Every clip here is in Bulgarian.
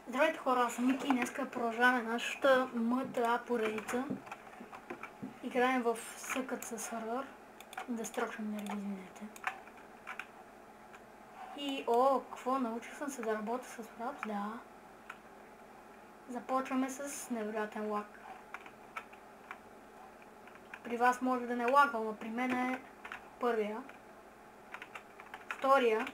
Здравейте хора, аз съм Мики и днеска продължаваме нашата МТА поредица. Играем в СКЦ сервер. Destruction Nerve, извинете. И какво? Научих съм се да работя с Fraps, да. Започваме с невероятен лаг. При вас може да не лагва, но при мен е първия. Втория.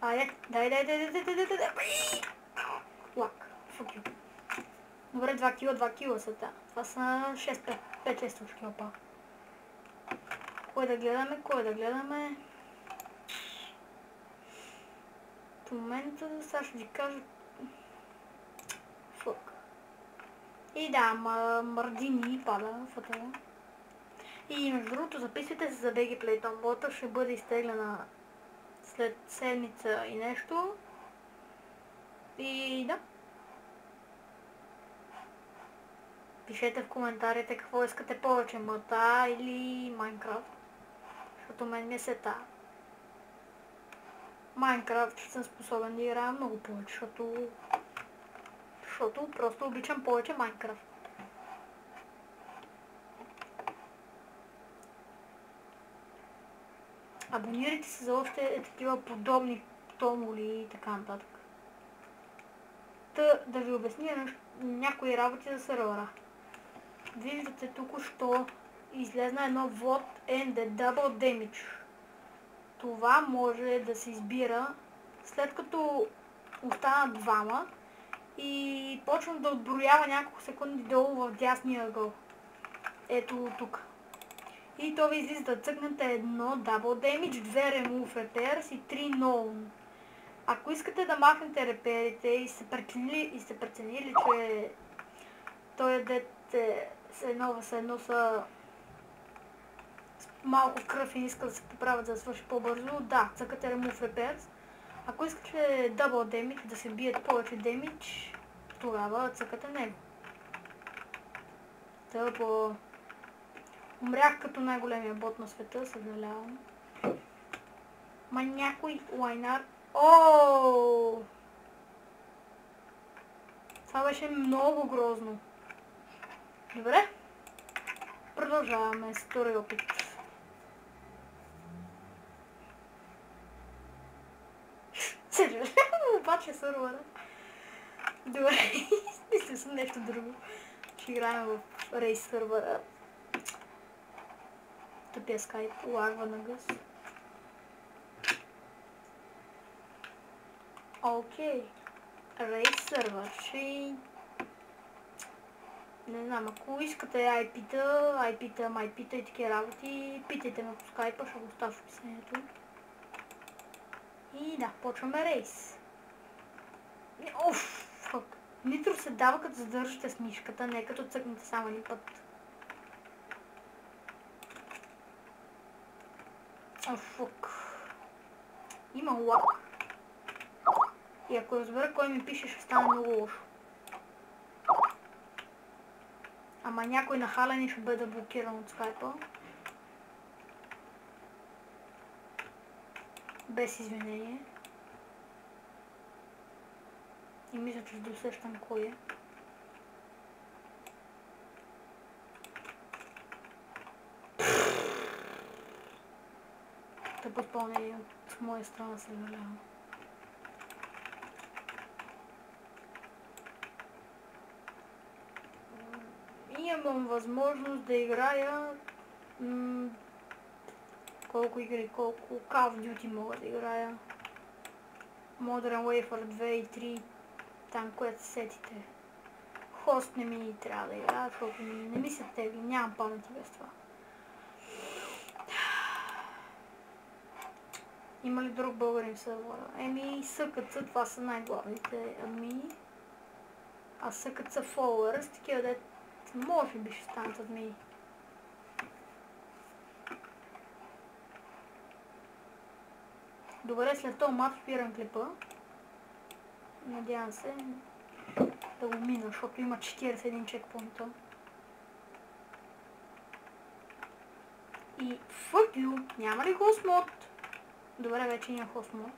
Айде, дай. Лак. Fuck you. Добре, 2 кила са та. Това са 5-6 кила па. Кой да гледаме? В момента сега ще ви кажа... Фък. И да, Мардини пада фотела. И между другото записвайте се за BG Playtime бота, ще бъде изтеглена след седмица и нещо. И да. Пишете в коментарите какво искате повече, МТА или Майнкрафт. Защото мен ми е сета. Майнкрафт съм способен да играя много повече, защото просто обичам повече Майнкрафт. Абонирайте се за още такива подобни томоли и така нататък. Да ви обясня някои работи за сервера. Виждате току-що излезна едно Vote and the Double Damage. Това може да се избира след като останат двама и почвам да отброява няколко секунди долу в дясния ъгъл. Ето тук. И то ви излиза да цъкнете едно Double Damage, 2 Remove Repairs и 3 Known. Ако искате да махнете реперите и сте преценили, че той е дете едно са малко кръв и искат да се поправят, за да свърши по-бързо, да, цъкате Remove Repairs. Ако искате Double Damage, да се бият повече Damage, тогава цъкате него. Тъпо. Умрях като най-големия бот на света, съжалявам. Ма някой лайнар... Ооо! Това беше много грозно. Добре. Продължаваме с втори опит. Съжалявам, обаче сървъра. Добре, мисля съм нещо друго. Ще играем в рейс сървъра. Тъпия скайп, лагва на гъс. Окей. Рейс сървър. Не знам, ако искате IP-та, MyP-та и такива работи, питайте ме по скайпа, ще го оставя в описанието. И да, почваме рейс. Оф, фък. Нитро се дава като задържате с мишката, не като цъкнете само един път. Оф, фък. Има лак. И ако разбера кой ми пише, ще стане много лошо. Ама някой нахален ще бъде блокиран от скайпа. Без извинение. И мисля, че досещам кой е. Тъпо изпълнение от моя страна, съжалявам. Имам възможност да играя колко игри, колко Call of Duty мога да играя. Modern Warfare 2 и 3, там което се сетите. Хост не ми трябва да играя, защото не ми се тегли, нямам памет без това. Има ли друг българин в сервера? Еми, СКЦ, това са най-главните админи. А СКЦ Followers, такива де може би ще станат админи. Добре, след този мат спирам клипа. Надявам се да го мина, защото има 41 чекпоинта. И fuck you, няма ли хост мод? Добре, вече има хост мод.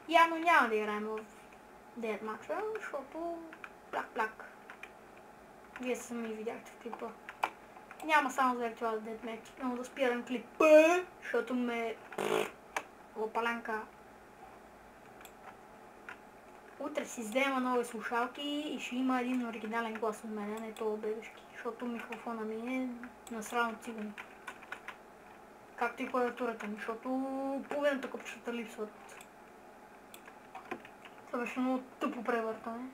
Явно няма да играем в Deathmatch, защото пляк. Вие сами видяхте в клипа. Няма само за Virtual Deathmatch, но да спирам клипа, защото ме лопалянка. Утре си взема нови слушалки и ще има един оригинален глас от мен, не това бебешки, защото микрофона ми е насрано цигани. Както и клавиатурата ми, защото половината копчета липсват. Това беше много тъпо превъртане.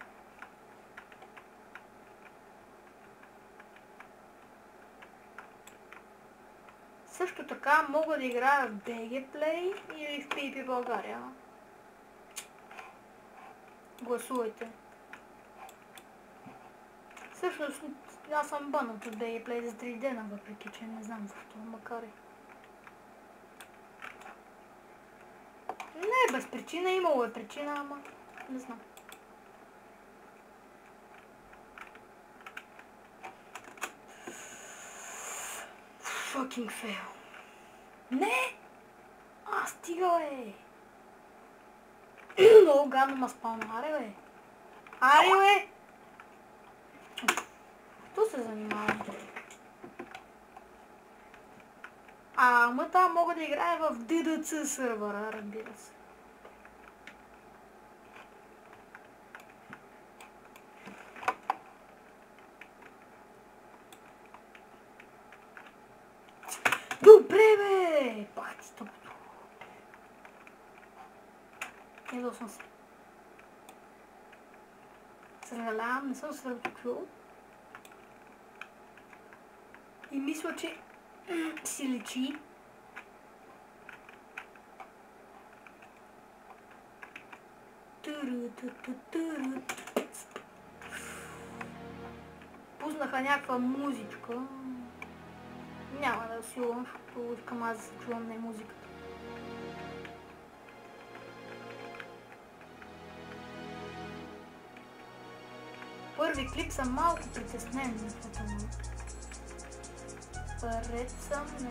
Също така мога да играя в BG Play или в PvP България. Гласувайте. Всъщност аз съм банът от BG Play за 3 дена, въпреки че не знам защо, макар и. Не, без причина, имало е причина, ама не знам. Fucking fail. Не! Стига, бе! Много гадно ма спална. Аре, бе! Аре, бе! Кто се занимава? Ама мога да играя в DDC сервера, разбира се. Добре, бе! Пах ти стъпото. Ядосвам се. Съжалявам, не съм съсредоточил. И мисля, че си личи. Пуснаха някаква музичка. Няма да силвам, защото искам аз да се чувам на музиката. Първи клип съм малко притеснен. Ред съм, не